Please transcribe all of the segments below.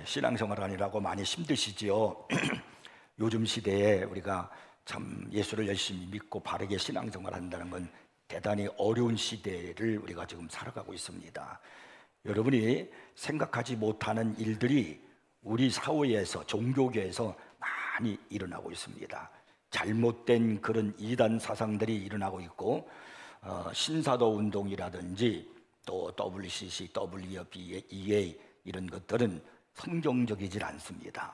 신앙생활하느라고 많이 힘드시지요. 요즘 시대에 우리가 참 예수를 열심히 믿고 바르게 신앙생활한다는 건 대단히 어려운 시대를 우리가 지금 살아가고 있습니다. 여러분이 생각하지 못하는 일들이 우리 사회에서, 종교계에서 많이 일어나고 있습니다. 잘못된 그런 이단 사상들이 일어나고 있고, 신사도 운동이라든지 또 WCC, WEA 이런 것들은 성경적이질 않습니다.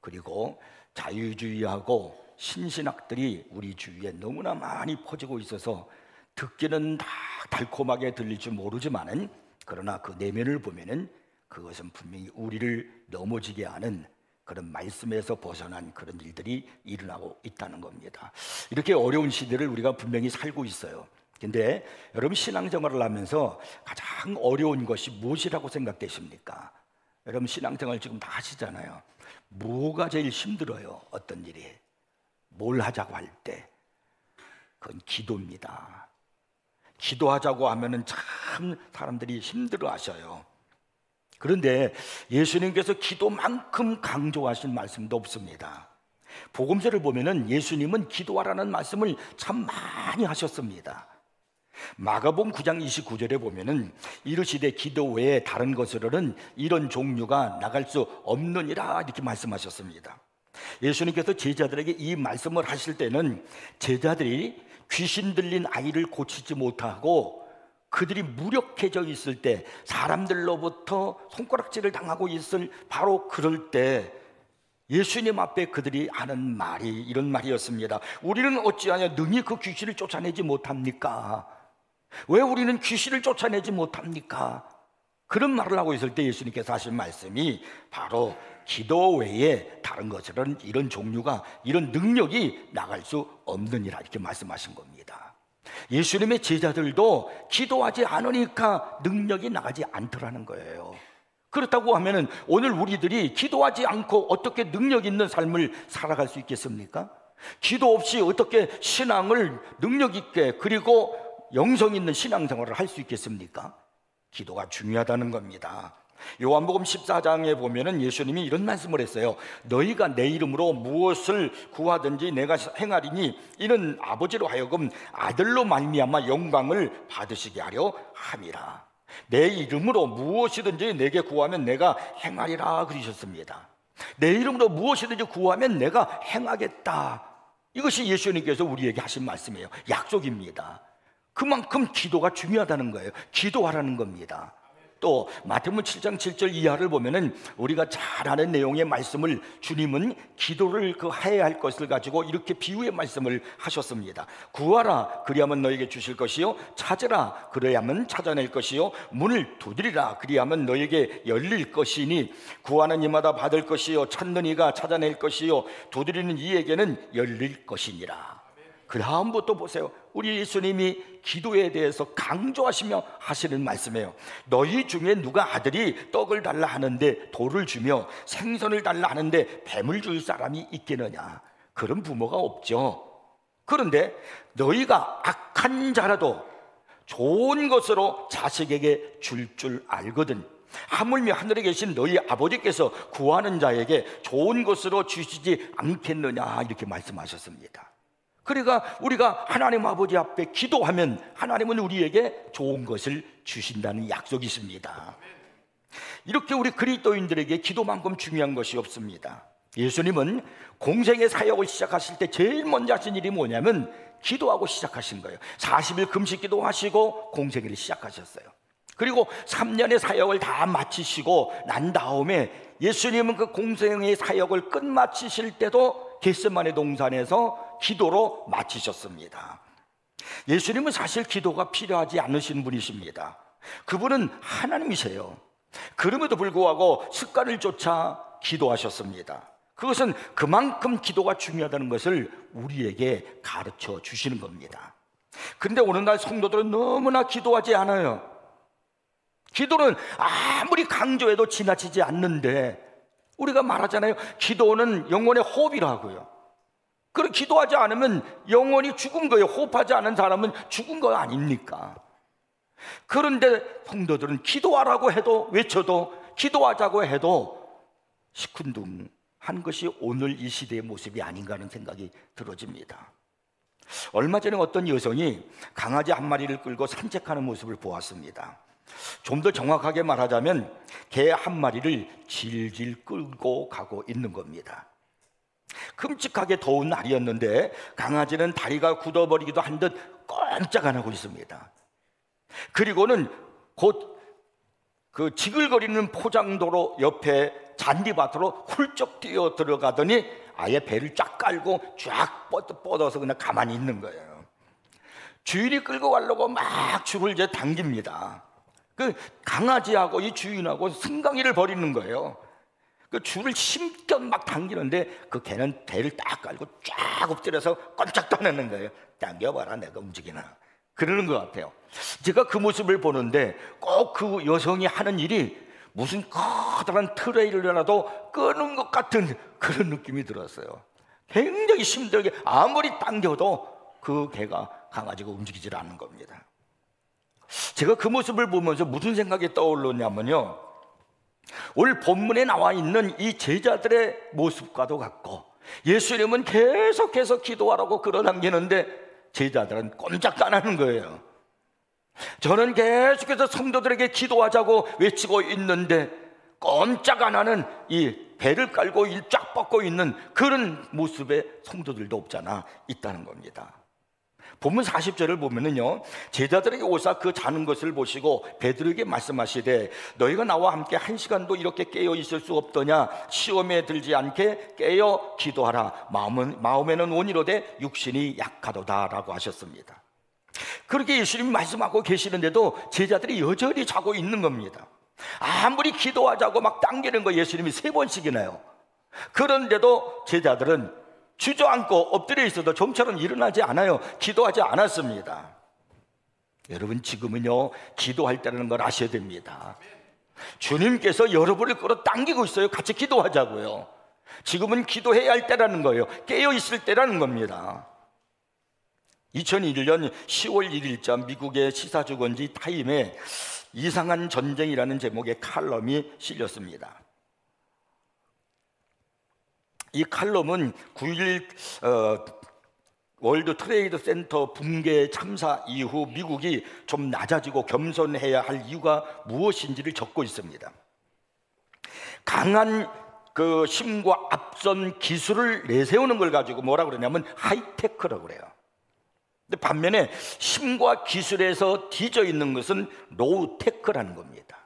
그리고 자유주의하고 신신학들이 우리 주위에 너무나 많이 퍼지고 있어서 듣기는 다 달콤하게 들릴 줄 모르지만은, 그러나 그 내면을 보면은 그것은 분명히 우리를 넘어지게 하는 그런 말씀에서 벗어난 그런 일들이 일어나고 있다는 겁니다. 이렇게 어려운 시대를 우리가 분명히 살고 있어요. 근데 여러분, 신앙생활을 하면서 가장 어려운 것이 무엇이라고 생각되십니까? 여러분, 신앙생활 지금 다 하시잖아요. 뭐가 제일 힘들어요? 어떤 일이? 뭘 하자고 할 때? 그건 기도입니다. 기도하자고 하면은 참 사람들이 힘들어 하셔요. 그런데 예수님께서 기도만큼 강조하신 말씀도 없습니다. 복음서를 보면은 예수님은 기도하라는 말씀을 참 많이 하셨습니다. 마가복음 9장 29절에 보면은 이르시되 기도 외에 다른 것으로는 이런 종류가 나갈 수 없느니라 이렇게 말씀하셨습니다. 예수님께서 제자들에게 이 말씀을 하실 때는 제자들이 귀신 들린 아이를 고치지 못하고 그들이 무력해져 있을 때, 사람들로부터 손가락질을 당하고 있을 바로 그럴 때 예수님 앞에 그들이 하는 말이 이런 말이었습니다. 우리는 어찌하여 능히 그 귀신을 쫓아내지 못합니까? 왜 우리는 귀신을 쫓아내지 못합니까? 그런 말을 하고 있을 때 예수님께서 하신 말씀이 바로 기도 외에 다른 것들은 이런 종류가, 이런 능력이 나갈 수 없느니라 이렇게 말씀하신 겁니다. 예수님의 제자들도 기도하지 않으니까 능력이 나가지 않더라는 거예요. 그렇다고 하면은 오늘 우리들이 기도하지 않고 어떻게 능력 있는 삶을 살아갈 수 있겠습니까? 기도 없이 어떻게 신앙을 능력 있게, 그리고 영성 있는 신앙생활을 할 수 있겠습니까? 기도가 중요하다는 겁니다. 요한복음 14장에 보면은 예수님이 이런 말씀을 했어요. 너희가 내 이름으로 무엇을 구하든지 내가 행하리니 이는 아버지로 하여금 아들로 말미암아 영광을 받으시게 하려 함이라. 내 이름으로 무엇이든지 내게 구하면 내가 행하리라 그러셨습니다. 내 이름으로 무엇이든지 구하면 내가 행하겠다. 이것이 예수님께서 우리에게 하신 말씀이에요. 약속입니다. 그만큼 기도가 중요하다는 거예요. 기도하라는 겁니다. 또 마태복음 7장 7절 이하를 보면은 우리가 잘 아는 내용의 말씀을 주님은 기도를 해야 할 것을 가지고 이렇게 비유의 말씀을 하셨습니다. 구하라 그리하면 너에게 주실 것이요, 찾으라 그리하면 찾아낼 것이요, 문을 두드리라 그리하면 너에게 열릴 것이니 구하는 이마다 받을 것이요, 찾는 이가 찾아낼 것이요, 두드리는 이에게는 열릴 것이니라. 그 다음부터 보세요. 우리 예수님이 기도에 대해서 강조하시며 하시는 말씀이에요. 너희 중에 누가 아들이 떡을 달라 하는데 돌을 주며 생선을 달라 하는데 뱀을 줄 사람이 있겠느냐? 그런 부모가 없죠. 그런데 너희가 악한 자라도 좋은 것으로 자식에게 줄 알거든. 하물며 하늘에 계신 너희 아버지께서 구하는 자에게 좋은 것으로 주시지 않겠느냐? 이렇게 말씀하셨습니다. 그러니까 우리가 하나님 아버지 앞에 기도하면 하나님은 우리에게 좋은 것을 주신다는 약속이 있습니다. 이렇게 우리 그리스도인들에게 기도만큼 중요한 것이 없습니다. 예수님은 공생의 사역을 시작하실 때 제일 먼저 하신 일이 뭐냐면 기도하고 시작하신 거예요. 40일 금식 기도하시고 공생애를 시작하셨어요. 그리고 3년의 사역을 다 마치시고 난 다음에 예수님은 그 공생의 사역을 끝마치실 때도 겟세마네 동산에서 기도로 마치셨습니다. 예수님은 사실 기도가 필요하지 않으신 분이십니다. 그분은 하나님이세요. 그럼에도 불구하고 습관을 쫓아 기도하셨습니다. 그것은 그만큼 기도가 중요하다는 것을 우리에게 가르쳐 주시는 겁니다. 그런데 오늘날 성도들은 너무나 기도하지 않아요. 기도는 아무리 강조해도 지나치지 않는데, 우리가 말하잖아요. 기도는 영혼의 호흡이라고요. 그리고 기도하지 않으면 영혼이 죽은 거예요. 호흡하지 않은 사람은 죽은 거 아닙니까? 그런데 성도들은 기도하라고 해도, 외쳐도, 기도하자고 해도 시큰둥한 것이 오늘 이 시대의 모습이 아닌가 하는 생각이 들어집니다. 얼마 전에 어떤 여성이 강아지 한 마리를 끌고 산책하는 모습을 보았습니다. 좀 더 정확하게 말하자면 개 한 마리를 질질 끌고 가고 있는 겁니다. 끔찍하게 더운 날이었는데 강아지는 다리가 굳어버리기도 한 듯 꼼짝 안 하고 있습니다. 그리고는 곧 그 지글거리는 포장도로 옆에 잔디밭으로 훌쩍 뛰어 들어가더니 아예 배를 쫙 깔고 쫙 뻗어서 그냥 가만히 있는 거예요. 주인이 끌고 가려고 막 줄을 이제 당깁니다. 그 강아지하고 이 주인하고 승강이를 벌이는 거예요. 그 줄을 힘껏 막 당기는데 그 개는 배를 딱 깔고 쫙 엎드려서 꼼짝도 안 하는 거예요. 당겨봐라, 내가 움직이나. 그러는 것 같아요. 제가 그 모습을 보는데 꼭 그 여성이 하는 일이 무슨 커다란 트레일러라도 끄는 것 같은 그런 느낌이 들었어요. 굉장히 힘들게 아무리 당겨도 그 개가 강아지가 움직이질 않는 겁니다. 제가 그 모습을 보면서 무슨 생각이 떠올랐냐면요, 오늘 본문에 나와 있는 이 제자들의 모습과도 같고, 예수님은 계속해서 기도하라고 끌어당기는데 제자들은 꼼짝도 안 하는 거예요. 저는 계속해서 성도들에게 기도하자고 외치고 있는데 꼼짝 안 하는 이 배를 깔고 쫙 뻗고 있는 그런 모습의 성도들도 없잖아 있다는 겁니다. 본문 40절을 보면은요, 제자들에게 오사 그 자는 것을 보시고 베드로에게 말씀하시되 너희가 나와 함께 1시간도 이렇게 깨어 있을 수 없더냐. 시험에 들지 않게 깨어 기도하라. 마음에는 온이로되 육신이 약하도다 라고 하셨습니다. 그렇게 예수님이 말씀하고 계시는데도 제자들이 여전히 자고 있는 겁니다. 아무리 기도하자고 막 당기는 거 예수님이 3번씩이나요. 그런데도 제자들은 주저앉고 엎드려 있어도 좀처럼 일어나지 않아요. 기도하지 않았습니다. 여러분, 지금은요 기도할 때라는 걸 아셔야 됩니다. 주님께서 여러분을 끌어당기고 있어요. 같이 기도하자고요. 지금은 기도해야 할 때라는 거예요. 깨어 있을 때라는 겁니다. 2001년 10월 1일자 미국의 시사주간지 타임에 이상한 전쟁이라는 제목의 칼럼이 실렸습니다. 이 칼럼은 9.11 월드 트레이드 센터 붕괴 참사 이후 미국이 좀 낮아지고 겸손해야 할 이유가 무엇인지를 적고 있습니다. 강한 그 힘과 앞선 기술을 내세우는 걸 가지고 뭐라 그러냐면 하이테크라고 그래요. 근데 반면에 힘과 기술에서 뒤져 있는 것은 로우테크라는 겁니다.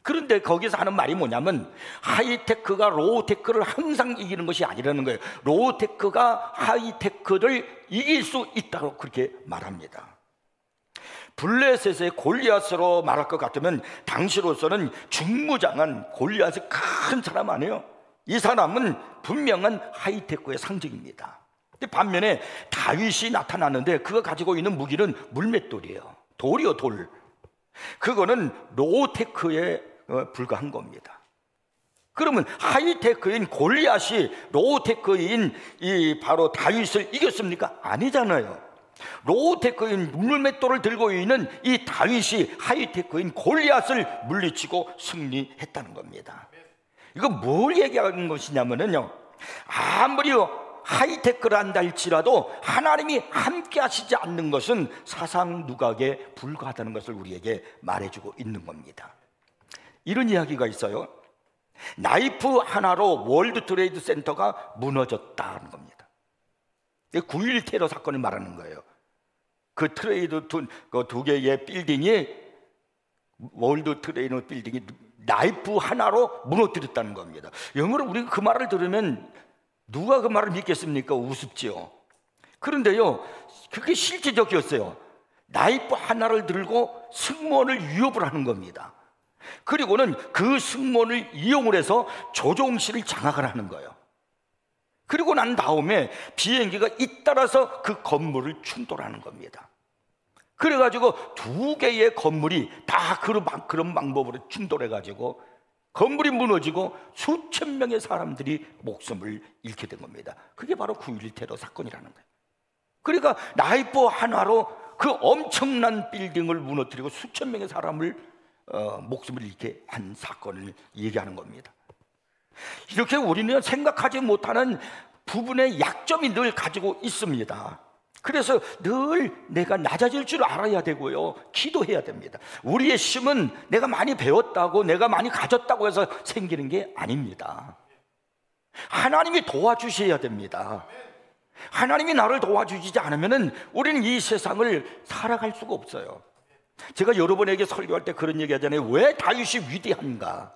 그런데 거기서 하는 말이 뭐냐면 하이테크가 로우테크를 항상 이기는 것이 아니라는 거예요. 로우테크가 하이테크를 이길 수 있다고 그렇게 말합니다. 블레셋의 골리앗으로 말할 것 같으면 당시로서는 중무장한 골리앗이 큰 사람 아니에요. 이 사람은 분명한 하이테크의 상징입니다. 근데 반면에 다윗이 나타나는데 그가 가지고 있는 무기는 물맷돌이에요. 돌이요, 돌. 그거는 로우테크에 불과한 겁니다. 그러면 하이테크인 골리앗이 로우테크인 이 바로 다윗을 이겼습니까? 아니잖아요. 로우테크인 물맷돌을 들고 있는 이 다윗이 하이테크인 골리앗을 물리치고 승리했다는 겁니다. 이거 뭘 얘기하는 것이냐면요, 아무리 하이테크를 한다 할지라도 하나님이 함께 하시지 않는 것은 사상 누각에 불과하다는 것을 우리에게 말해주고 있는 겁니다. 이런 이야기가 있어요. 나이프 하나로 월드 트레이드 센터가 무너졌다는 겁니다. 9.11 테러 사건을 말하는 거예요. 그 트레이드 두 개의 빌딩이, 월드 트레이드 빌딩이 나이프 하나로 무너뜨렸다는 겁니다. 영어로 우리가 그 말을 들으면 누가 그 말을 믿겠습니까? 우습지요. 그런데요, 그게 실제적이었어요. 나이프 하나를 들고 승무원을 위협을 하는 겁니다. 그리고는 그 승무원을 이용을 해서 조종실을 장악을 하는 거예요. 그리고 난 다음에 비행기가 잇따라서 그 건물을 충돌하는 겁니다. 그래가지고 두 개의 건물이 다 그런 방법으로 충돌해가지고 건물이 무너지고 수천 명의 사람들이 목숨을 잃게 된 겁니다. 그게 바로 9.11 테러 사건이라는 거예요. 그러니까 나이프 하나로 그 엄청난 빌딩을 무너뜨리고 수천 명의 사람을 목숨을 잃게 한 사건을 얘기하는 겁니다. 이렇게 우리는 생각하지 못하는 부분의 약점이 늘 가지고 있습니다. 그래서 늘 내가 낮아질 줄 알아야 되고요, 기도해야 됩니다. 우리의 힘은 내가 많이 배웠다고, 내가 많이 가졌다고 해서 생기는 게 아닙니다. 하나님이 도와주셔야 됩니다. 하나님이 나를 도와주지 않으면 우리는 이 세상을 살아갈 수가 없어요. 제가 여러분에게 설교할 때 그런 얘기 하잖아요. 왜 다윗이 위대한가?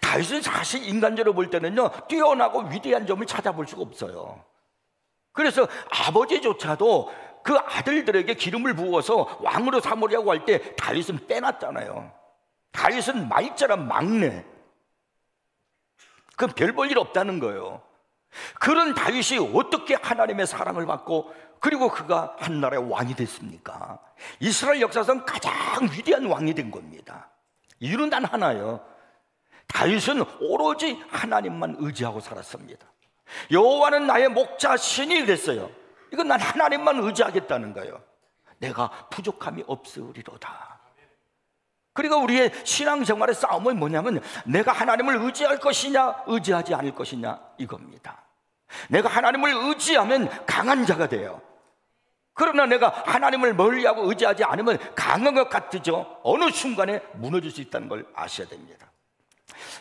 다윗은 사실 인간적으로 볼 때는요, 뛰어나고 위대한 점을 찾아볼 수가 없어요. 그래서 아버지조차도 그 아들들에게 기름을 부어서 왕으로 삼으려고 할 때 다윗은 빼놨잖아요. 다윗은 말자란 막내, 그건 별 볼 일 없다는 거예요. 그런 다윗이 어떻게 하나님의 사랑을 받고 그리고 그가 한 나라의 왕이 됐습니까? 이스라엘 역사상 가장 위대한 왕이 된 겁니다. 이유는 단 하나예요. 다윗은 오로지 하나님만 의지하고 살았습니다. 여호와는 나의 목자시니 그랬어요. 이건 난 하나님만 의지하겠다는 거예요. 내가 부족함이 없으리로다. 그리고 우리의 신앙생활의 싸움은 뭐냐면 내가 하나님을 의지할 것이냐 의지하지 않을 것이냐 이겁니다. 내가 하나님을 의지하면 강한 자가 돼요. 그러나 내가 하나님을 멀리하고 의지하지 않으면 강한 것 같죠. 어느 순간에 무너질 수 있다는 걸 아셔야 됩니다.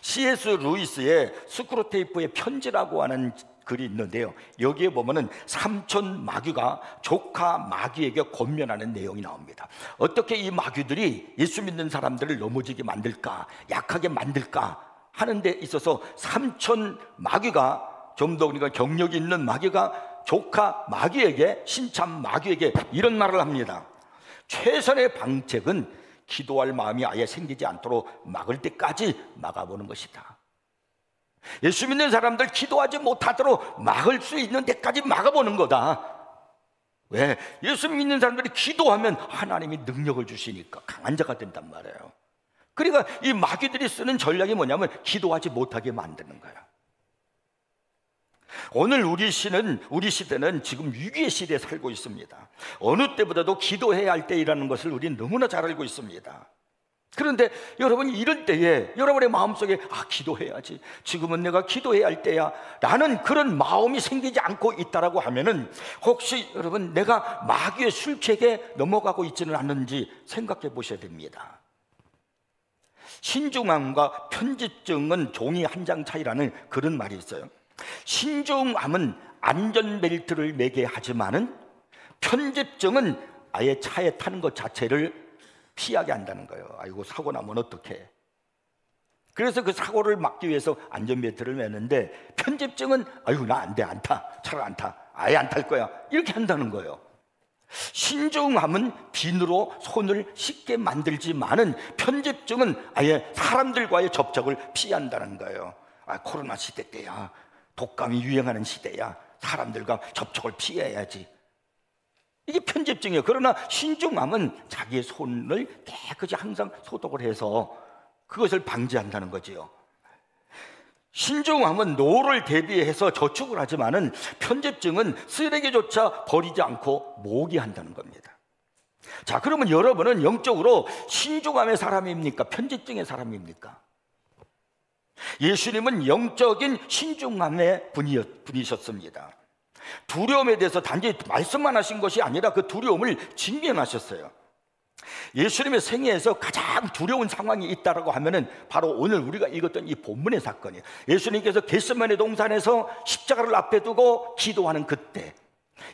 C.S. 루이스의 스크루테이프의 편지라고 하는 글이 있는데요, 여기에 보면은 삼촌 마귀가 조카 마귀에게 권면하는 내용이 나옵니다. 어떻게 이 마귀들이 예수 믿는 사람들을 넘어지게 만들까, 약하게 만들까 하는 데 있어서 삼촌 마귀가, 좀 더 우리가 경력이 있는 마귀가 조카 마귀에게, 신참 마귀에게 이런 말을 합니다. 최선의 방책은 기도할 마음이 아예 생기지 않도록 막을 때까지 막아보는 것이다. 예수 믿는 사람들 기도하지 못하도록 막을 수 있는 데까지 막아보는 거다. 왜? 예수 믿는 사람들이 기도하면 하나님이 능력을 주시니까 강한 자가 된단 말이에요. 그러니까 이 마귀들이 쓰는 전략이 뭐냐면 기도하지 못하게 만드는 거예요. 오늘 우리 시대는 지금 위기의 시대에 살고 있습니다. 어느 때보다도 기도해야 할 때이라는 것을 우리는 너무나 잘 알고 있습니다. 그런데 여러분이 이럴 때에 여러분의 마음속에 기도해야지, 지금은 내가 기도해야 할 때야 라는 그런 마음이 생기지 않고 있다라고 하면은 혹시 여러분 내가 마귀의 술책에 넘어가고 있지는 않는지 생각해 보셔야 됩니다. 신중함과 편집증은 종이 한 장 차이라는 그런 말이 있어요. 신중함은 안전벨트를 매게 하지만은 편집증은 아예 차에 타는 것 자체를 피하게 한다는 거예요. 아이고 사고 나면 어떡해. 그래서 그 사고를 막기 위해서 안전벨트를 매는데 편집증은 아이고 나 안 돼, 안 타, 차를 안 타, 아예 안 탈 거야 이렇게 한다는 거예요. 신중함은 비누로 손을 씻게 만들지만은 편집증은 아예 사람들과의 접촉을 피한다는 거예요. 코로나 시대 때야, 독감이 유행하는 시대야, 사람들과 접촉을 피해야지. 이게 편집증이에요. 그러나 신중함은 자기의 손을 깨끗이 항상 소독을 해서 그것을 방지한다는 거지요. 신중함은 노를 대비해서 저축을 하지만은 편집증은 쓰레기조차 버리지 않고 모기한다는 겁니다. 자, 그러면 여러분은 영적으로 신중함의 사람입니까? 편집증의 사람입니까? 예수님은 영적인 신중함의 분이셨습니다. 두려움에 대해서 단지 말씀만 하신 것이 아니라 그 두려움을 직면하셨어요. 예수님의 생애에서 가장 두려운 상황이 있다라고 하면은 바로 오늘 우리가 읽었던 이 본문의 사건이에요. 예수님께서 겟세마네 동산에서 십자가를 앞에 두고 기도하는 그때,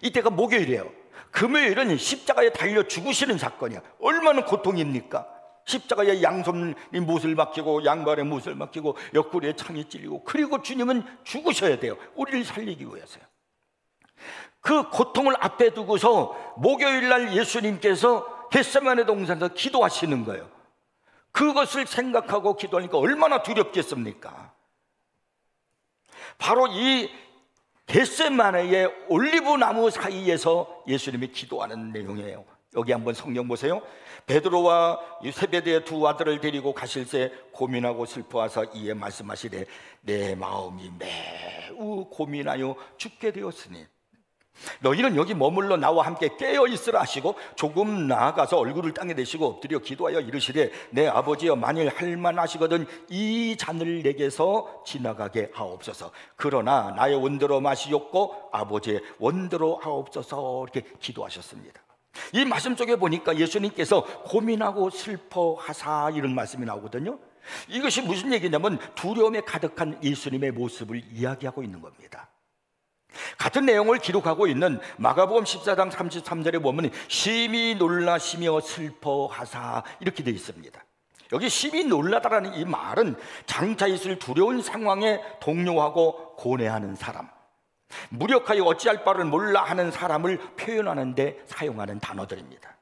이때가 목요일이에요. 금요일은 십자가에 달려 죽으시는 사건이야. 얼마나 고통입니까? 십자가에 양손이 못을 박히고 양발에 못을 박히고 옆구리에 창이 찔리고, 그리고 주님은 죽으셔야 돼요. 우리를 살리기 위해서요. 그 고통을 앞에 두고서 목요일 날 예수님께서 겟세마네 동산에서 기도하시는 거예요. 그것을 생각하고 기도하니까 얼마나 두렵겠습니까? 바로 이 겟세마네의 올리브 나무 사이에서 예수님이 기도하는 내용이에요. 여기 한번 성경 보세요. 베드로와 세베대의 두 아들을 데리고 가실새 고민하고 슬퍼하사 이에 말씀하시되 내 마음이 매우 고민하여 죽게 되었으니. 너희는 여기 머물러 나와 함께 깨어 있으라 하시고 조금 나아가서 얼굴을 땅에 대시고 엎드려 기도하여 이르시되 내 아버지여 만일 할만하시거든 이 잔을 내게서 지나가게 하옵소서. 그러나 나의 원대로 마시옵고 아버지의 원대로 하옵소서. 이렇게 기도하셨습니다. 이 말씀 쪽에 보니까 예수님께서 고민하고 슬퍼하사 이런 말씀이 나오거든요. 이것이 무슨 얘기냐면 두려움에 가득한 예수님의 모습을 이야기하고 있는 겁니다. 같은 내용을 기록하고 있는 마가복음 14장 33절에 보면 심히 놀라시며 슬퍼하사 이렇게 되어 있습니다. 여기 심히 놀라다라는 이 말은 장차 있을 두려운 상황에 동요하고 고뇌하는 사람, 무력하여 어찌할 바를 몰라 하는 사람을 표현하는 데 사용하는 단어들입니다.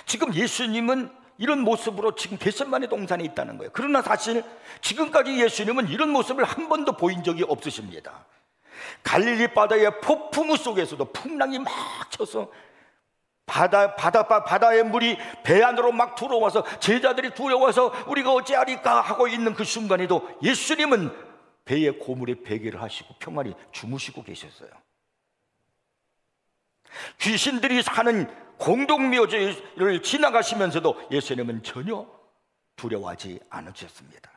지금 예수님은 이런 모습으로 지금 겟세마네 동산에 있다는 거예요. 그러나 사실 지금까지 예수님은 이런 모습을 한 번도 보인 적이 없으십니다. 갈릴리 바다의 폭풍우 속에서도 풍랑이 막 쳐서 바다의 물이 배 안으로 막 들어와서 제자들이 두려워서 우리가 어찌하리까 하고 있는 그 순간에도 예수님은 배의 고물에 베개를 하시고 평안히 주무시고 계셨어요. 귀신들이 사는 공동묘지를 지나가시면서도 예수님은 전혀 두려워하지 않으셨습니다.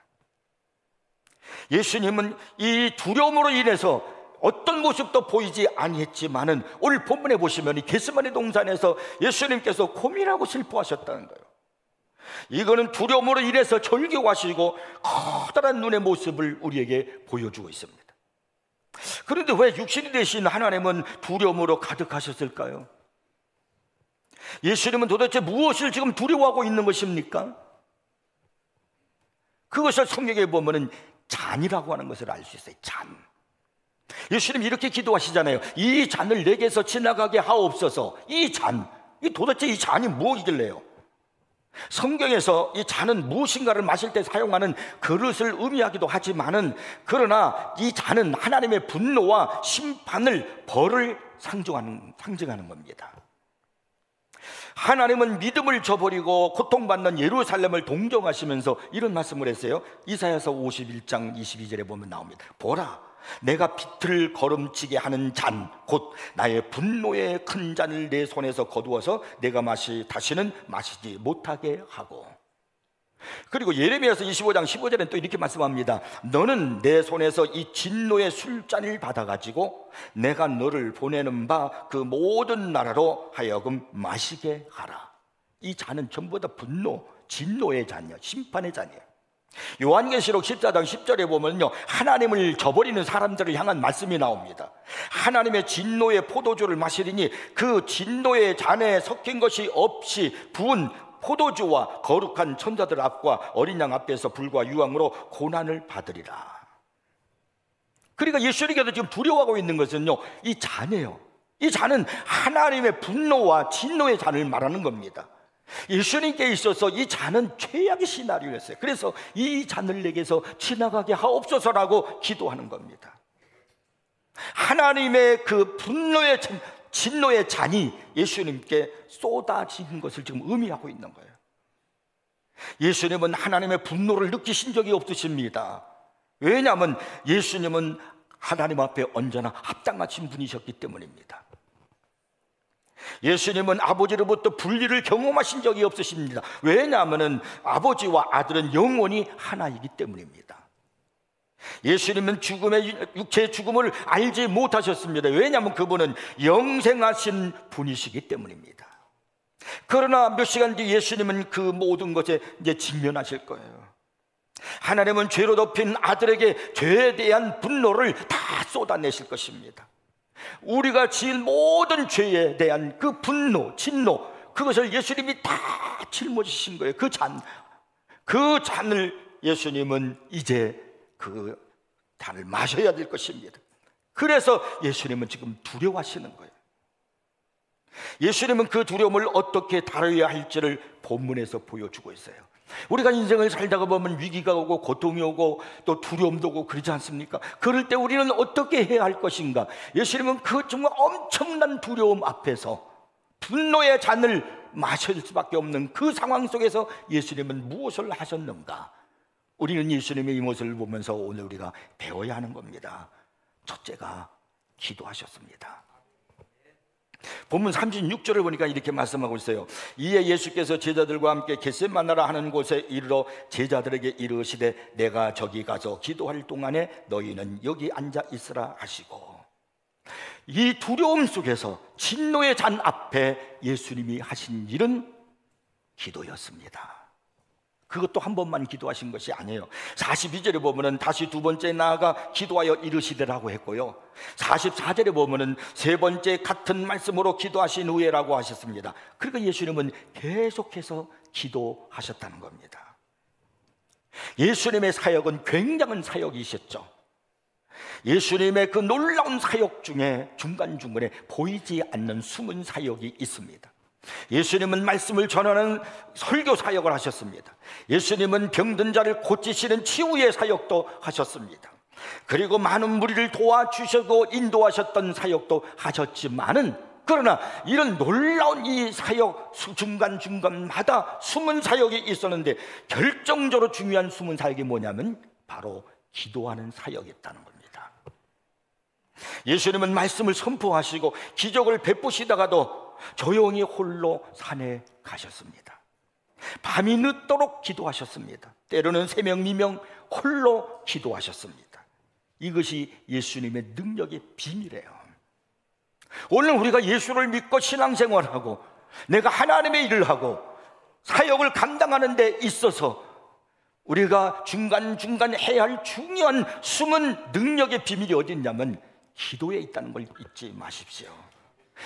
예수님은 이 두려움으로 인해서 어떤 모습도 보이지 아니했지만은 오늘 본문에 보시면 이 겟세마네 동산에서 예수님께서 고민하고 슬퍼하셨다는 거예요. 이거는 두려움으로 인해서 절규하시고 커다란 눈의 모습을 우리에게 보여주고 있습니다. 그런데 왜 육신이 되신 하나님은 두려움으로 가득하셨을까요? 예수님은 도대체 무엇을 지금 두려워하고 있는 것입니까? 그것을 성경에 보면은 잔이라고 하는 것을 알 수 있어요. 잔. 예수님이 이렇게 기도하시잖아요. 이 잔을 내게서 지나가게 하옵소서. 이 잔, 도대체 이 잔이 무엇이길래요? 성경에서 이 잔은 무엇인가를 마실 때 사용하는 그릇을 의미하기도 하지만은, 그러나 이 잔은 하나님의 분노와 심판을, 벌을 상징하는 겁니다. 하나님은 믿음을 저버리고 고통받는 예루살렘을 동정하시면서 이런 말씀을 했어요. 이사야서 51장 22절에 보면 나옵니다. 보라, 내가 빛을 거름지게 하는 잔, 곧 나의 분노의 큰 잔을 내 손에서 거두어서 내가 다시는 마시지 못하게 하고. 그리고 예레미야서 25장 15절에는 또 이렇게 말씀합니다. 너는 내 손에서 이 진노의 술잔을 받아가지고 내가 너를 보내는 바 그 모든 나라로 하여금 마시게 하라. 이 잔은 전부 다 분노, 진노의 잔이에요. 심판의 잔이에요. 요한계시록 14장 10절에 보면요, 하나님을 저버리는 사람들을 향한 말씀이 나옵니다. 하나님의 진노의 포도주를 마시리니 그 진노의 잔에 섞인 것이 없이 부은 포도주와 거룩한 천사들 앞과 어린 양 앞에서 불과 유황으로 고난을 받으리라. 그러니까 예수님께서 지금 두려워하고 있는 것은요, 이 잔이에요. 이 잔은 하나님의 분노와 진노의 잔을 말하는 겁니다. 예수님께 있어서 이 잔은 최악의 시나리오였어요. 그래서 이 잔을 내게서 지나가게 하옵소서라고 기도하는 겁니다. 하나님의 그 분노의 진노의 잔이 예수님께 쏟아진 것을 지금 의미하고 있는 거예요. 예수님은 하나님의 분노를 느끼신 적이 없으십니다. 왜냐하면 예수님은 하나님 앞에 언제나 합당하신 분이셨기 때문입니다. 예수님은 아버지로부터 분리를 경험하신 적이 없으십니다. 왜냐하면 아버지와 아들은 영원히 하나이기 때문입니다. 예수님은 육체의 죽음을 알지 못하셨습니다. 왜냐하면 그분은 영생하신 분이시기 때문입니다. 그러나 몇 시간 뒤 예수님은 그 모든 것에 이제 직면하실 거예요. 하나님은 죄로 덮인 아들에게 죄에 대한 분노를 다 쏟아내실 것입니다. 우리가 지은 모든 죄에 대한 그 분노, 진노, 그것을 예수님이 다 짊어지신 거예요. 그 잔을 예수님은 이제 그 잔을 마셔야 될 것입니다. 그래서 예수님은 지금 두려워하시는 거예요. 예수님은 그 두려움을 어떻게 다뤄야 할지를 본문에서 보여주고 있어요. 우리가 인생을 살다가 보면 위기가 오고 고통이 오고 또 두려움도 오고 그러지 않습니까? 그럴 때 우리는 어떻게 해야 할 것인가? 예수님은 그 정말 엄청난 두려움 앞에서 분노의 잔을 마실 수밖에 없는 그 상황 속에서 예수님은 무엇을 하셨는가? 우리는 예수님의 이 모습을 보면서 오늘 우리가 배워야 하는 겁니다. 첫째가 기도하셨습니다. 본문 36절을 보니까 이렇게 말씀하고 있어요. 이에 예수께서 제자들과 함께 겟세마나라 하는 곳에 이르러 제자들에게 이르시되 내가 저기 가서 기도할 동안에 너희는 여기 앉아 있으라 하시고, 이 두려움 속에서 진노의 잔 앞에 예수님이 하신 일은 기도였습니다. 그것도 한 번만 기도하신 것이 아니에요. 42절에 보면은 다시 두 번째 나아가 기도하여 이르시되라고 했고요, 44절에 보면은 세 번째 같은 말씀으로 기도하신 후에라고 하셨습니다. 그러니까 예수님은 계속해서 기도하셨다는 겁니다. 예수님의 사역은 굉장한 사역이셨죠. 예수님의 그 놀라운 사역 중에 중간중간에 보이지 않는 숨은 사역이 있습니다. 예수님은 말씀을 전하는 설교 사역을 하셨습니다. 예수님은 병든 자를 고치시는 치유의 사역도 하셨습니다. 그리고 많은 무리를 도와주시고 인도하셨던 사역도 하셨지만은, 그러나 이런 놀라운 이 사역 중간중간마다 숨은 사역이 있었는데, 결정적으로 중요한 숨은 사역이 뭐냐면 바로 기도하는 사역이었다는 겁니다. 예수님은 말씀을 선포하시고 기적을 베푸시다가도 조용히 홀로 산에 가셨습니다. 밤이 늦도록 기도하셨습니다. 때로는 새명 미명 홀로 기도하셨습니다. 이것이 예수님의 능력의 비밀이에요. 오늘 우리가 예수를 믿고 신앙생활하고 내가 하나님의 일을 하고 사역을 감당하는 데 있어서 우리가 중간중간 해야 할 중요한 숨은 능력의 비밀이 어디 있냐면 기도에 있다는 걸 잊지 마십시오.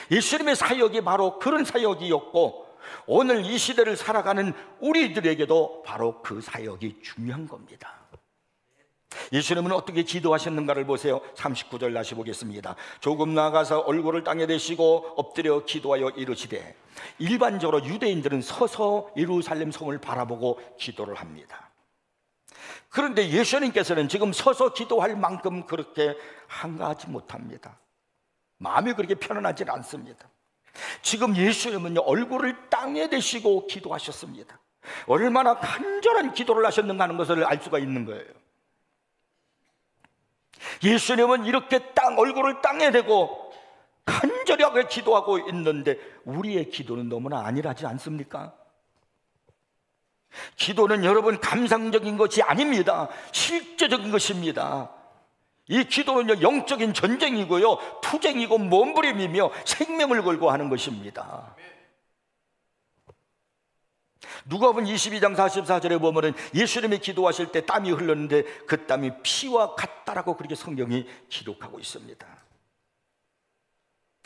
예수님의 사역이 바로 그런 사역이었고, 오늘 이 시대를 살아가는 우리들에게도 바로 그 사역이 중요한 겁니다. 예수님은 어떻게 기도하셨는가를 보세요. 39절 다시 보겠습니다. 조금 나아가서 얼굴을 땅에 대시고 엎드려 기도하여 이르시되, 일반적으로 유대인들은 서서 예루살렘 성을 바라보고 기도를 합니다. 그런데 예수님께서는 지금 서서 기도할 만큼 그렇게 한가하지 못합니다. 마음이 그렇게 편안하지 않습니다. 지금 예수님은 얼굴을 땅에 대시고 기도하셨습니다. 얼마나 간절한 기도를 하셨는가 하는 것을 알 수가 있는 거예요. 예수님은 이렇게 얼굴을 땅에 대고 간절하게 기도하고 있는데, 우리의 기도는 너무나 안일하지 않습니까? 기도는 여러분 감상적인 것이 아닙니다. 실제적인 것입니다. 이 기도는 영적인 전쟁이고요, 투쟁이고 몸부림이며 생명을 걸고 하는 것입니다. 누가복음 22장 44절에 보면은 예수님이 기도하실 때 땀이 흘렀는데 그 땀이 피와 같다라고 그렇게 성경이 기록하고 있습니다.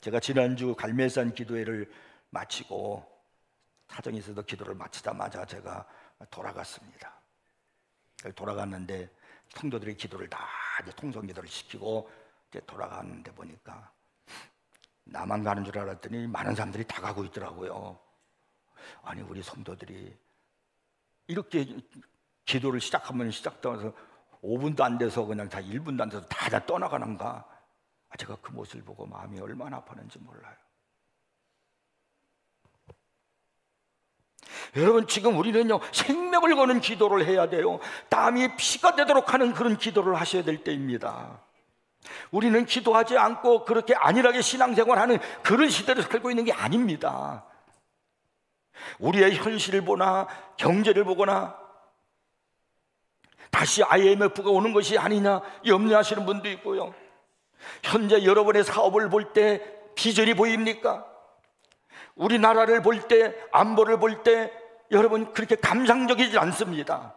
제가 지난주 갈매산 기도회를 마치고 사정에서도 기도를 마치자마자 제가 돌아갔습니다. 돌아갔는데 성도들의 기도를 다 이제 통성기도를 시키고 이제 돌아가는데 보니까 나만 가는 줄 알았더니 많은 사람들이 다 가고 있더라고요. 아니, 우리 성도들이 이렇게 기도를 시작하면 시작돼서 5분도 안 돼서 그냥 다 1분도 안 돼서 다 떠나가는가. 제가 그 모습을 보고 마음이 얼마나 아팠는지 몰라요. 여러분, 지금 우리는요 생명을 거는 기도를 해야 돼요. 땀이 피가 되도록 하는 그런 기도를 하셔야 될 때입니다. 우리는 기도하지 않고 그렇게 안일하게 신앙생활하는 그런 시대를 살고 있는 게 아닙니다. 우리의 현실을 보나 경제를 보거나 다시 IMF가 오는 것이 아니냐 염려하시는 분도 있고요, 현재 여러분의 사업을 볼 때 비전이 보입니까? 우리나라를 볼 때, 안보를 볼 때 여러분 그렇게 감상적이지 않습니다.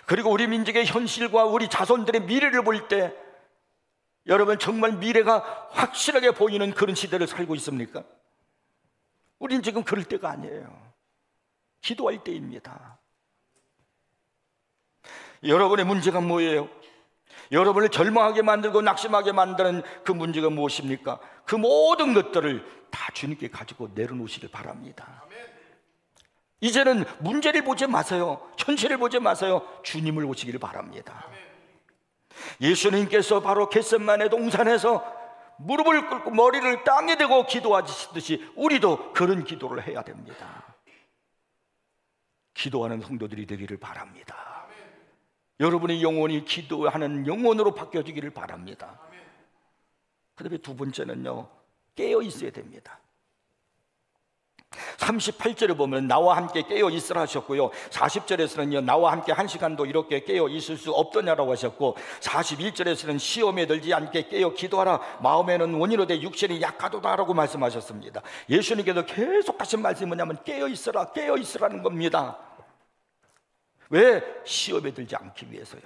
그리고 우리 민족의 현실과 우리 자손들의 미래를 볼 때 여러분 정말 미래가 확실하게 보이는 그런 시대를 살고 있습니까? 우리는 지금 그럴 때가 아니에요. 기도할 때입니다. 여러분의 문제가 뭐예요? 여러분을 절망하게 만들고 낙심하게 만드는 그 문제가 무엇입니까? 그 모든 것들을 다 주님께 가지고 내려놓으시길 바랍니다. 이제는 문제를 보지 마세요. 현실을 보지 마세요. 주님을 보시길 바랍니다. 예수님께서 바로 겟세마네 동산에서 무릎을 꿇고 머리를 땅에 대고 기도하시듯이 우리도 그런 기도를 해야 됩니다. 기도하는 성도들이 되기를 바랍니다. 여러분의 영혼이 기도하는 영혼으로 바뀌어지기를 바랍니다. 그 다음에 두 번째는요, 깨어 있어야 됩니다. 38절에 보면 나와 함께 깨어 있으라 하셨고요, 40절에서는요 나와 함께 한 시간도 이렇게 깨어 있을 수 없더냐라고 하셨고, 41절에서는 시험에 들지 않게 깨어 기도하라, 마음에는 원인으로 돼 육신이 약하도다라고 말씀하셨습니다. 예수님께서 계속 하신 말씀이 뭐냐면 깨어 있으라, 깨어 있으라는 겁니다. 왜? 시험에 들지 않기 위해서요.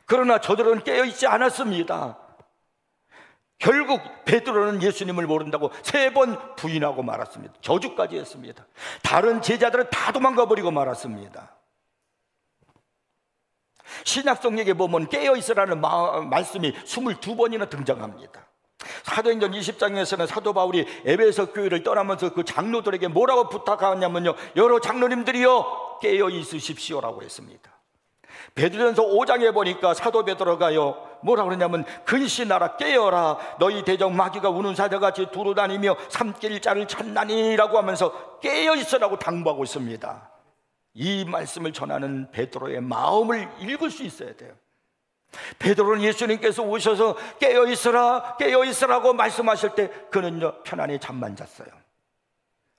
그러나 저들은 깨어 있지 않았습니다. 결국 베드로는 예수님을 모른다고 3번 부인하고 말았습니다. 저주까지 했습니다. 다른 제자들은 다 도망가 버리고 말았습니다. 신약성경에 보면 깨어있으라는 말씀이 22번이나 등장합니다. 사도행전 20장에서는 사도 바울이 에베소 교회를 떠나면서 그 장로들에게 뭐라고 부탁하냐면요, 여러 장로님들이여 깨어 있으십시오라고 했습니다. 베드로전서 5장에 보니까 사도 베드로가요 뭐라고 그러냐면, 근신하라, 깨어라, 너희 대적 마귀가 우는 사자같이 두루다니며 삼킬 자를 찾나니라고 하면서 깨어있으라고 당부하고 있습니다. 이 말씀을 전하는 베드로의 마음을 읽을 수 있어야 돼요. 베드로는 예수님께서 오셔서 깨어있으라, 깨어있으라고 말씀하실 때 그는요 편안히 잠만 잤어요.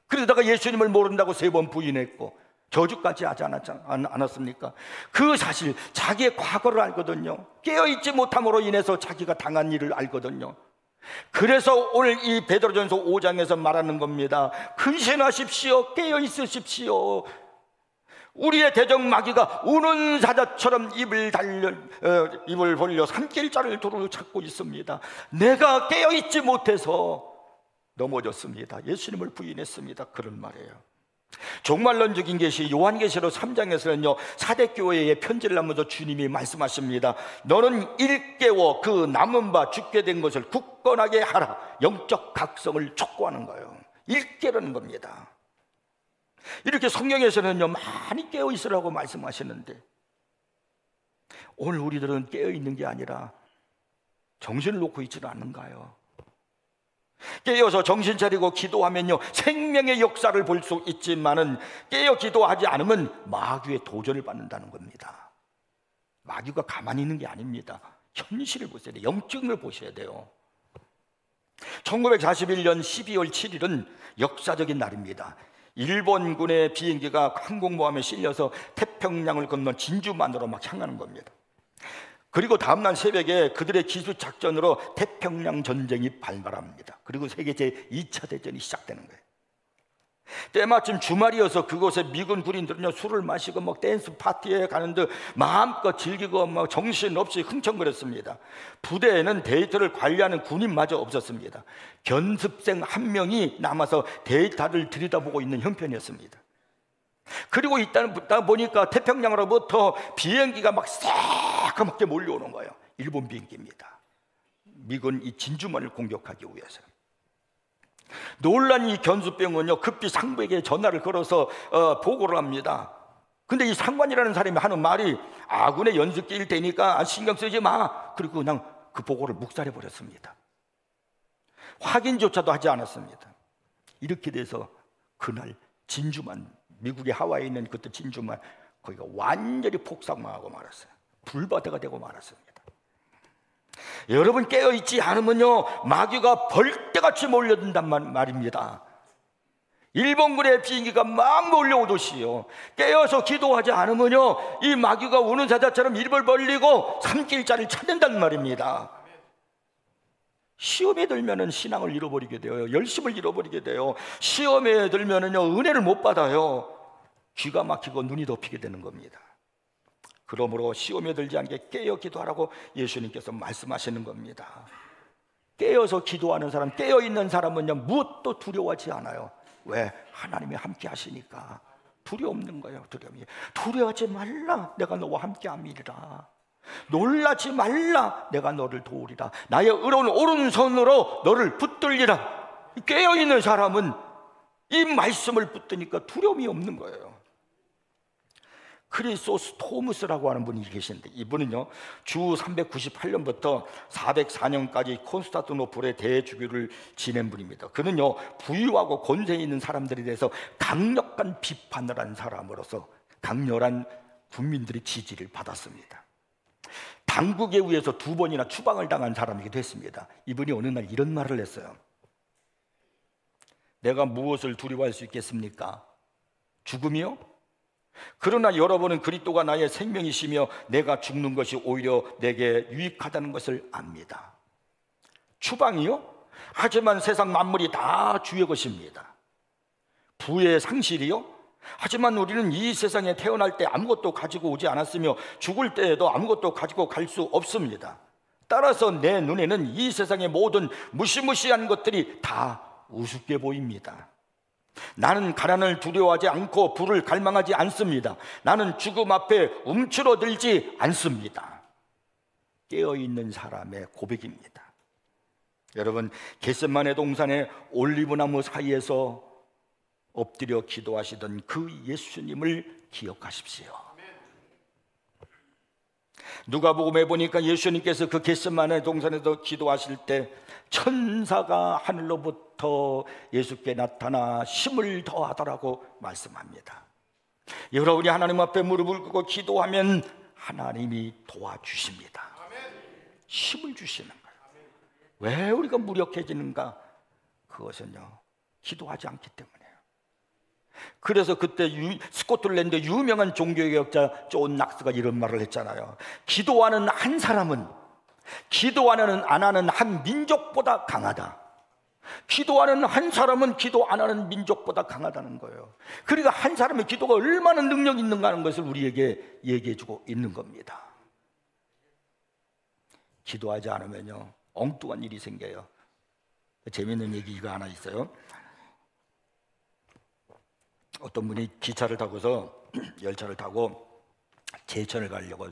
그러다가 예수님을 모른다고 3번 부인했고 저주까지 하지 않았습니까? 그 사실, 자기의 과거를 알거든요. 깨어있지 못함으로 인해서 자기가 당한 일을 알거든요. 그래서 오늘 이 베드로전서 5장에서 말하는 겁니다. 근신하십시오, 깨어있으십시오. 우리의 대적 마귀가 우는 사자처럼 입을 벌려 삼킬 자를 도로 찾고 있습니다. 내가 깨어있지 못해서 넘어졌습니다. 예수님을 부인했습니다. 그런 말이에요. 종말론적인 계시 요한계시록 3장에서는요 사대교회에 편지를 하면서 주님이 말씀하십니다. 너는 일깨워 그 남은 바 죽게 된 것을 굳건하게 하라. 영적 각성을 촉구하는 거예요. 일깨라는 겁니다. 이렇게 성경에서는요 많이 깨어 있으라고 말씀하시는데, 오늘 우리들은 깨어 있는 게 아니라 정신을 놓고 있지는 않는가요? 깨어서 정신 차리고 기도하면요 생명의 역사를 볼 수 있지만은, 깨어 기도하지 않으면 마귀의 도전을 받는다는 겁니다. 마귀가 가만히 있는 게 아닙니다. 현실을 보셔야 돼요. 영적을 보셔야 돼요. 1941년 12월 7일은 역사적인 날입니다. 일본군의 비행기가 항공모함에 실려서 태평양을 건너 진주만으로 막 향하는 겁니다. 그리고 다음날 새벽에 그들의 기습작전으로 태평양 전쟁이 발발합니다. 그리고 세계 제2차 대전이 시작되는 거예요. 때마침 주말이어서 그곳에 미군 군인들은요 술을 마시고 막 댄스 파티에 가는 듯 마음껏 즐기고 막 정신없이 흥청거렸습니다. 부대에는 데이터를 관리하는 군인마저 없었습니다. 견습생 1명이 남아서 데이터를 들여다보고 있는 형편이었습니다. 그리고 있다 보니까 태평양으로부터 비행기가 막 새까맣게 몰려오는 거예요. 일본 비행기입니다. 미군 이 진주만을 공격하기 위해서. 놀란 이 견수병은요 급히 상부에게 전화를 걸어서 보고를 합니다. 근데 이 상관이라는 사람이 하는 말이, 아군의 연습기일 테니까 신경 쓰지 마. 그리고 그냥 그 보고를 묵살해 버렸습니다. 확인조차도 하지 않았습니다. 이렇게 돼서 그날 진주만, 미국의 하와이에 있는 그때 진주만, 거기가 완전히 폭삭망하고 말았어요. 불바다가 되고 말았습니다. 여러분, 깨어있지 않으면요 마귀가 벌떼같이 몰려든단 말입니다. 일본군의 비행기가 막 몰려오듯이요, 깨어서 기도하지 않으면요 이 마귀가 우는 사자처럼 입을 벌리고 삼킬 자를 찾는단 말입니다. 시험에 들면은 신앙을 잃어버리게 돼요. 열심을 잃어버리게 돼요. 시험에 들면은요 은혜를 못 받아요. 귀가 막히고 눈이 덮이게 되는 겁니다. 그러므로 시험에 들지 않게 깨어 기도하라고 예수님께서 말씀하시는 겁니다. 깨어서 기도하는 사람, 깨어있는 사람은요 무엇도 두려워하지 않아요. 왜? 하나님이 함께 하시니까. 두려움 없는 거예요. 두려워하지 말라, 내가 너와 함께 함이리라. 놀라지 말라, 내가 너를 도우리라. 나의 의로운 오른손으로 너를 붙들리라. 깨어있는 사람은 이 말씀을 붙드니까 두려움이 없는 거예요. 크리소스토무스라고 하는 분이 계시는데, 이분은요 주 398년부터 404년까지 콘스탄티노플의 대주교를 지낸 분입니다. 그는요 부유하고 권세 있는 사람들에 대해서 강력한 비판을 한 사람으로서 강렬한 국민들의 지지를 받았습니다. 당국에 의해서 2번이나 추방을 당한 사람이기도 했습니다. 이분이 어느 날 이런 말을 했어요. 내가 무엇을 두려워할 수 있겠습니까? 죽음이요? 그러나 여러분은 그리스도가 나의 생명이시며 내가 죽는 것이 오히려 내게 유익하다는 것을 압니다. 추방이요? 하지만 세상 만물이 다 주의 것입니다. 부의 상실이요? 하지만 우리는 이 세상에 태어날 때 아무것도 가지고 오지 않았으며 죽을 때에도 아무것도 가지고 갈 수 없습니다. 따라서 내 눈에는 이 세상의 모든 무시무시한 것들이 다 우습게 보입니다. 나는 가난을 두려워하지 않고 부를 갈망하지 않습니다. 나는 죽음 앞에 움츠러들지 않습니다. 깨어있는 사람의 고백입니다. 여러분, 겟세마네 동산의 올리브나무 사이에서 엎드려 기도하시던 그 예수님을 기억하십시오. 누가복음에 보니까 예수님께서 그 겟세마네 동산에서 기도하실 때 천사가 하늘로부터 예수께 나타나 힘을 더하더라고 말씀합니다. 여러분이 하나님 앞에 무릎을 꿇고 기도하면 하나님이 도와주십니다. 힘을 주시는 거예요. 왜 우리가 무력해지는가? 그것은요, 기도하지 않기 때문이에요. 그래서 그때 스코틀랜드 유명한 종교개혁자 존 낙스가 이런 말을 했잖아요. 기도하는 한 사람은 기도하는 안 하는 한 민족보다 강하다. 기도하는 한 사람은 기도 안 하는 민족보다 강하다는 거예요. 그러니까 한 사람의 기도가 얼마나 능력 있는가 하는 것을 우리에게 얘기해주고 있는 겁니다. 기도하지 않으면요, 엉뚱한 일이 생겨요. 재미있는 얘기가 하나 있어요. 어떤 분이 기차를 타고서 열차를 타고 제천을 가려고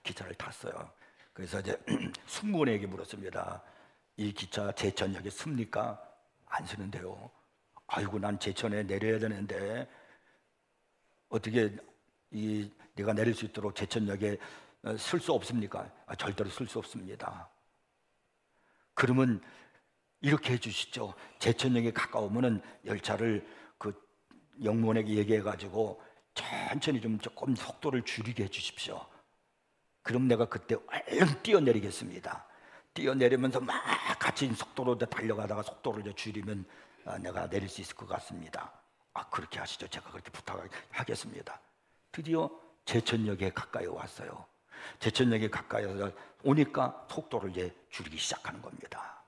기차를 탔어요. 그래서 이제 승무원에게 물었습니다. 이 기차 제천역에 씁니까? 안 쓰는데요. 아이고, 난 제천에 내려야 되는데 어떻게 내가 내릴 수 있도록 제천역에 쓸 수 없습니까? 절대로 쓸 수 없습니다. 그러면 이렇게 해주시죠. 제천역에 가까우면은 열차를 그 영무원에게 얘기해가지고 천천히 좀 조금 속도를 줄이게 해주십시오. 그럼 내가 그때 얼른 뛰어내리겠습니다. 뛰어내리면서 막 같이 속도로 달려가다가 속도를 줄이면 내가 내릴 수 있을 것 같습니다. 그렇게 하시죠. 제가 그렇게 부탁하겠습니다. 드디어 제천역에 가까이 왔어요. 제천역에 가까이 와서 오니까 속도를 이제 줄이기 시작하는 겁니다.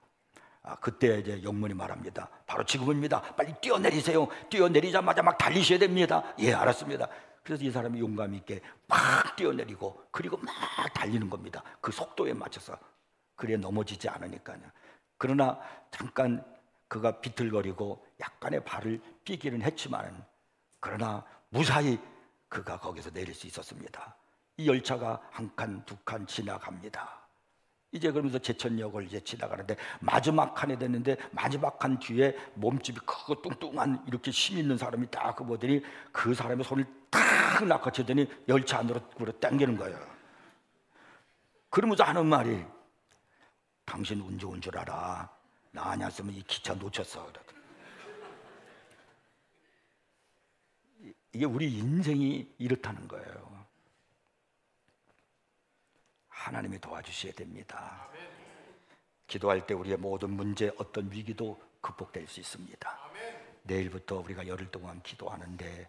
그때 이제 영문이 말합니다. 바로 지금입니다. 빨리 뛰어내리세요. 뛰어내리자마자 막 달리셔야 됩니다. 예, 알았습니다. 그래서 이 사람이 용감 있게 막 뛰어내리고 그리고 막 달리는 겁니다. 그 속도에 맞춰서. 그래 넘어지지 않으니까요. 그러나 잠깐 그가 비틀거리고 약간의 발을 삐기는 했지만 그러나 무사히 그가 거기서 내릴 수 있었습니다. 이 열차가 한 칸, 두 칸 지나갑니다. 이제 그러면서 제천역을 이제 지나가는데 마지막 칸에 됐는데 마지막 칸 뒤에 몸집이 크고 뚱뚱한 이렇게 힘 있는 사람이 딱 보더니 그 사람의 손을 딱 낚아채더니 열차 안으로 당기는 거예요. 그러면서 하는 말이 당신 운 좋은 줄 알아. 나 아니었으면 이 기차 놓쳤어. 이게 우리 인생이 이렇다는 거예요. 하나님이 도와주셔야 됩니다. 기도할 때 우리의 모든 문제, 어떤 위기도 극복될 수 있습니다. 내일부터 우리가 열흘 동안 기도하는데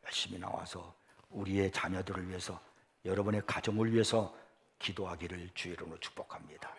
열심히 나와서 우리의 자녀들을 위해서, 여러분의 가정을 위해서 기도하기를 주의 이름으로 축복합니다.